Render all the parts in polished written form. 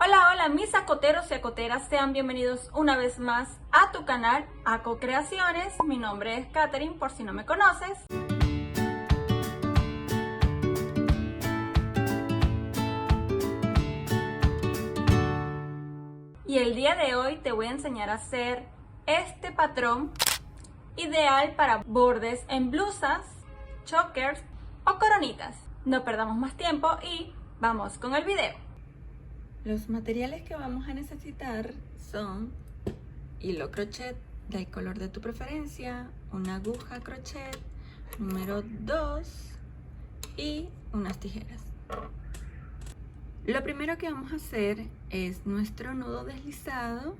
Hola, hola mis acoteros y acoteras, sean bienvenidos una vez más a tu canal Aco Creaciones. Mi nombre es Katherine, por si no me conoces. Y el día de hoy te voy a enseñar a hacer este patrón ideal para bordes en blusas, chokers o coronitas. No perdamos más tiempo y vamos con el video. Los materiales que vamos a necesitar son hilo crochet del color de tu preferencia, una aguja crochet número 2 y unas tijeras. Lo primero que vamos a hacer es nuestro nudo deslizado.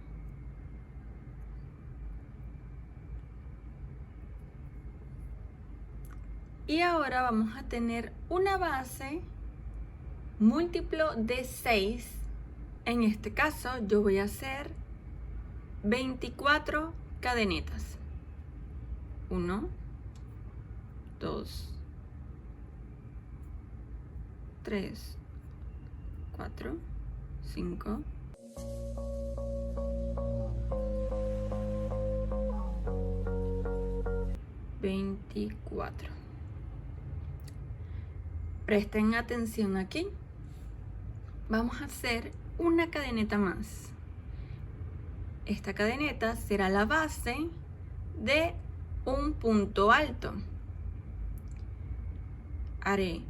Y ahora vamos a tener una base múltiplo de 6. En este caso yo voy a hacer 24 cadenitas. 1, 2, 3, 4, 5, 24. Presten atención aquí. Vamos a hacer una cadeneta más. Esta cadeneta será la base de un punto alto. Haré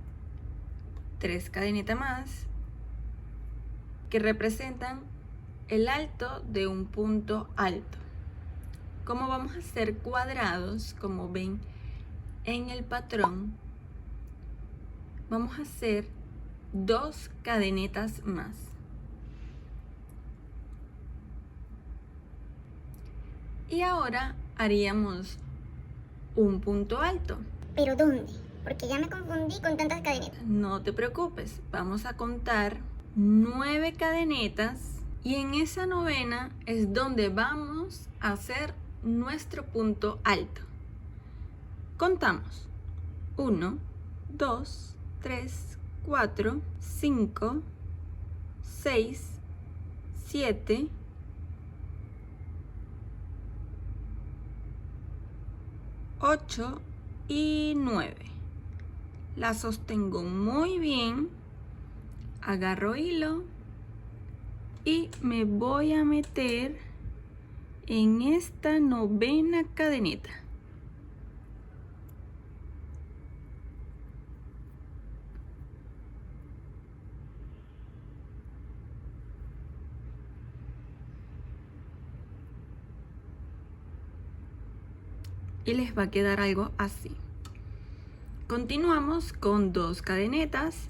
3 cadenitas más que representan el alto de un punto alto. Como vamos a hacer cuadrados, como ven en el patrón, vamos a hacer 2 cadenetas más. Y ahora haríamos un punto alto. ¿Pero dónde? Porque ya me confundí con tantas cadenetas. No te preocupes, vamos a contar 9 cadenetas y en esa novena es donde vamos a hacer nuestro punto alto. Contamos 1, 2, 3, 4, 5, 6, 7, 8 y 9. La sostengo muy bien, agarro hilo y me voy a meter en esta novena cadeneta. Y les va a quedar algo así. Continuamos con 2 cadenetas.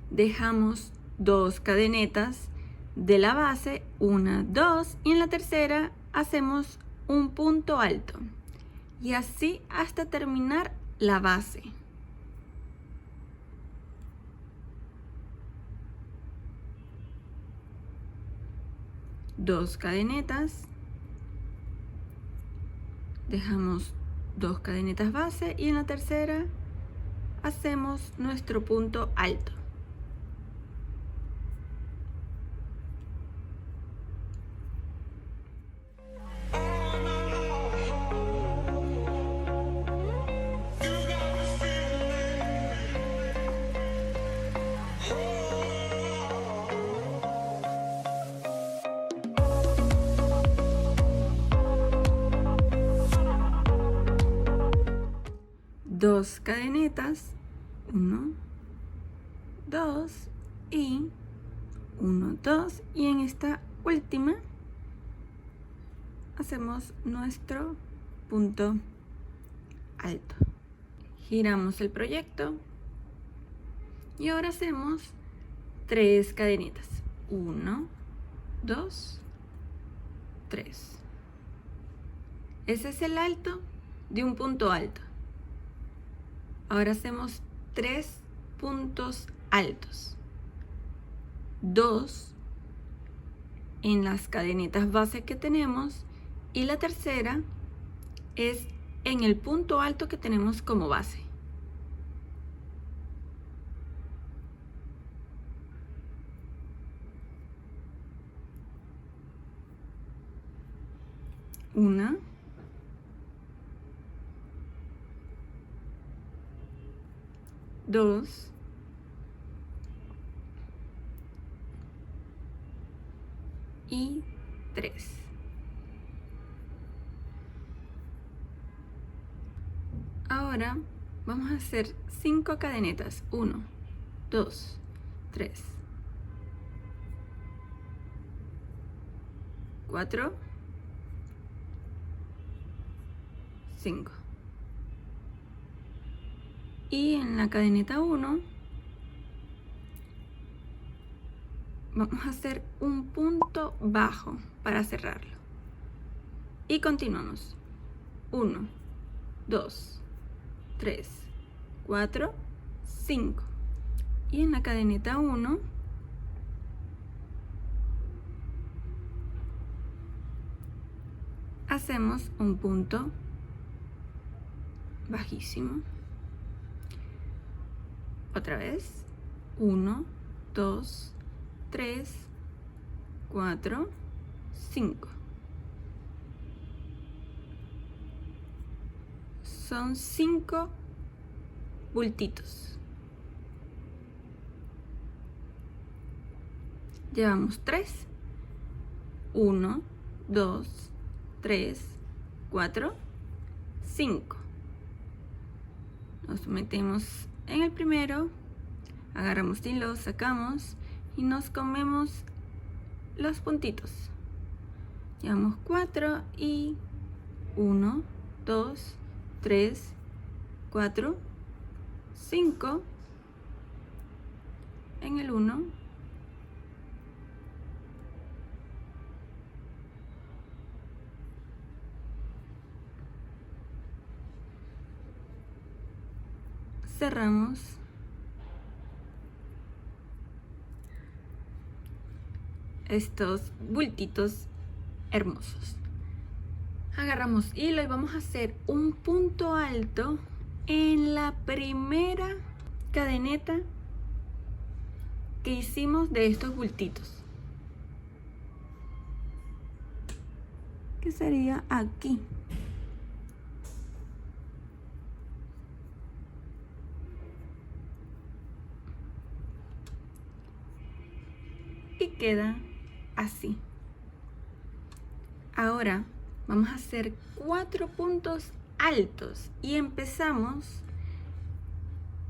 Dejamos 2 cadenetas de la base, 1, 2, y en la tercera hacemos un punto alto. Y así hasta terminar la base. Dos cadenetas. Dejamos 2 cadenetas base y en la tercera hacemos nuestro punto alto. Dos cadenetas, 1, 2 y 1, 2, y en esta última hacemos nuestro punto alto. Giramos el proyecto y ahora hacemos 3 cadenitas, 1, 2, 3. Ese es el alto de un punto alto. Ahora hacemos 3 puntos altos, 2 en las cadenetas base que tenemos y la tercera es en el punto alto que tenemos como base. Una, dos, y tres. Ahora vamos a hacer 5 cadenetas. 1, 2, 3, 4, 5. Y en la cadeneta 1 vamos a hacer un punto bajo para cerrarlo. Y continuamos. 1, 2, 3, 4, 5. Y en la cadeneta 1 hacemos un punto bajísimo. Otra vez. 1, 2, 3, 4, 5. Son 5 bultitos. Llevamos 3. 1, 2, 3, 4, 5. Nos metemos en el primero, agarramos hilo, sacamos y nos comemos los puntitos. Llevamos 4 y 1, 2, 3, 4, 5 en el 1, cerramos estos bultitos hermosos. Agarramos hilo y vamos a hacer un punto alto en la primera cadeneta que hicimos de estos bultitos, que sería aquí. Y queda así. Ahora vamos a hacer 4 puntos altos y empezamos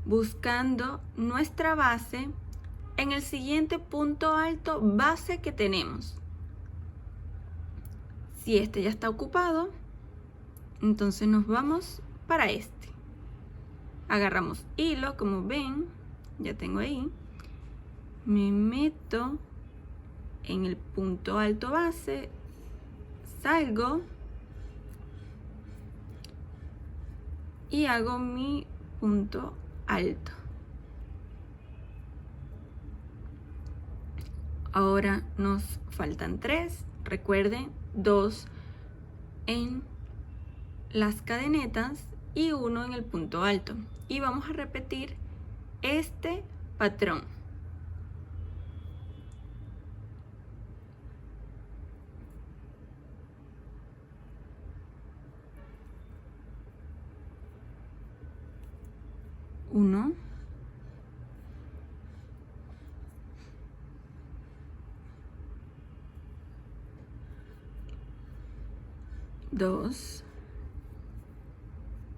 buscando nuestra base en el siguiente punto alto base que tenemos. Si este ya está ocupado, entonces nos vamos para este. Agarramos hilo, como ven, ya tengo ahí. Me meto en el punto alto base, salgo y hago mi punto alto. Ahora nos faltan 3, recuerden, 2 en las cadenetas y 1 en el punto alto. Y vamos a repetir este patrón. Uno, dos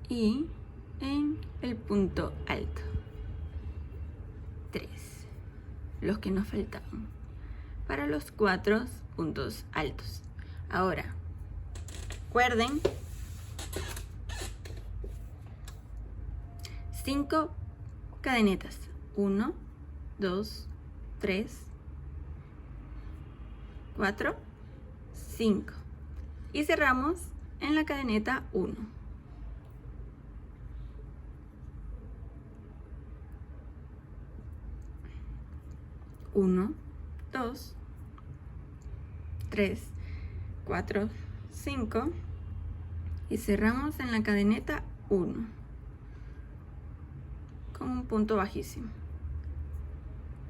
y en el punto alto 3, los que nos faltaban para los 4 puntos altos. Ahora recuerden 5 cadenetas, 1, 2, 3, 4, 5 y cerramos en la cadeneta 1. 1, 2, 3, 4, 5 y cerramos en la cadeneta 1 con un punto bajísimo.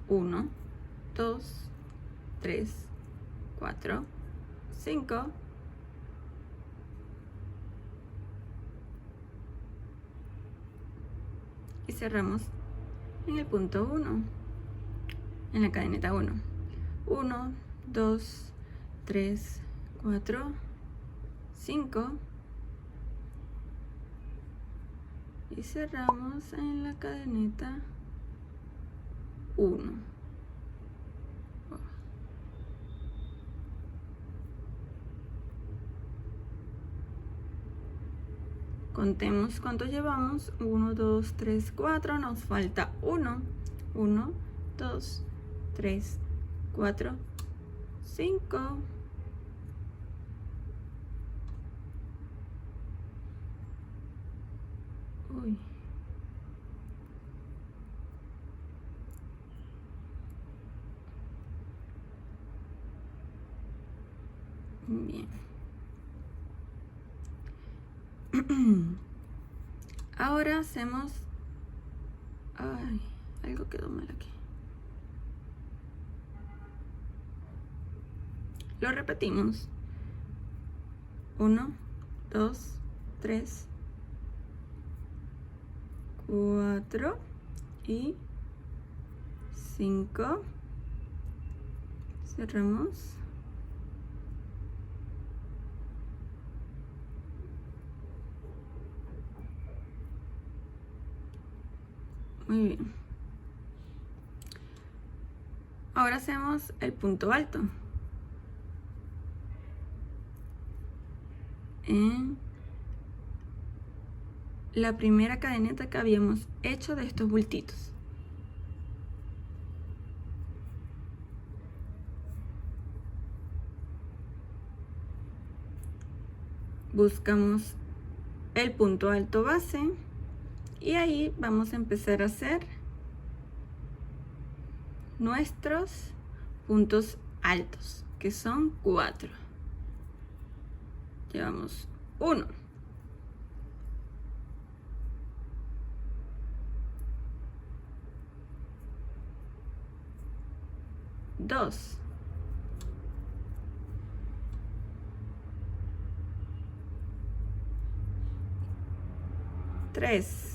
1, 2, 3, 4, 5 cerramos en el punto 1, en la cadeneta 1. 1, 2, 3, 4, 5 y cerramos en la cadeneta 1. Contemos cuánto llevamos. 1, 2, 3, 4. Nos falta 1. 1, 2, 3, 4, 5. Uy. Bien. Ahora hacemos... Ay, algo quedó mal aquí. Lo repetimos. 1, 2, 3, 4 y 5. Cerramos. Muy bien. Ahora hacemos el punto alto. En la primera cadeneta que habíamos hecho de estos bultitos. Buscamos el punto alto base y ahí vamos a empezar a hacer nuestros puntos altos, que son 4. Llevamos 1, 2, 3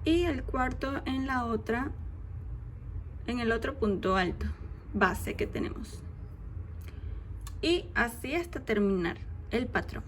y el cuarto en la otra, en el otro punto alto base que tenemos, y así hasta terminar el patrón.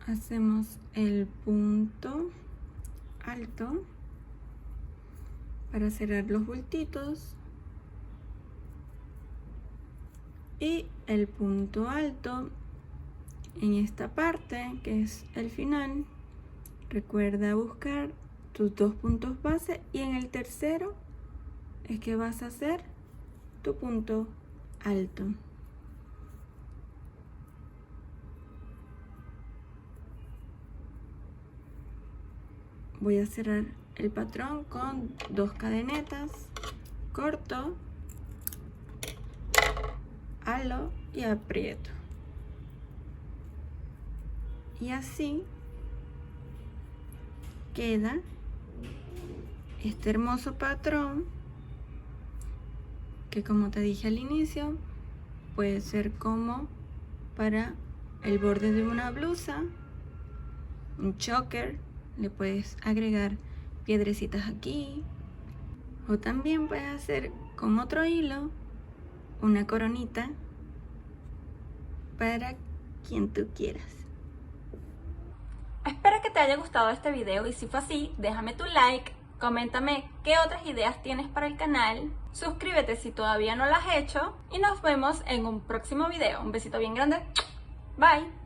Hacemos el punto alto para cerrar los bultitos y el punto alto en esta parte que es el final. Recuerda buscar tus 2 puntos base y en el tercero es que vas a hacer tu punto alto. Voy a cerrar el patrón con 2 cadenetas, corto, halo y aprieto. Y así queda este hermoso patrón que, como te dije al inicio, puede ser como para el borde de una blusa, un choker. Le puedes agregar piedrecitas aquí, o también puedes hacer con otro hilo una coronita para quien tú quieras. Espero que te haya gustado este video y si fue así, déjame tu like, coméntame qué otras ideas tienes para el canal, suscríbete si todavía no lo has hecho y nos vemos en un próximo video. Un besito bien grande. Bye.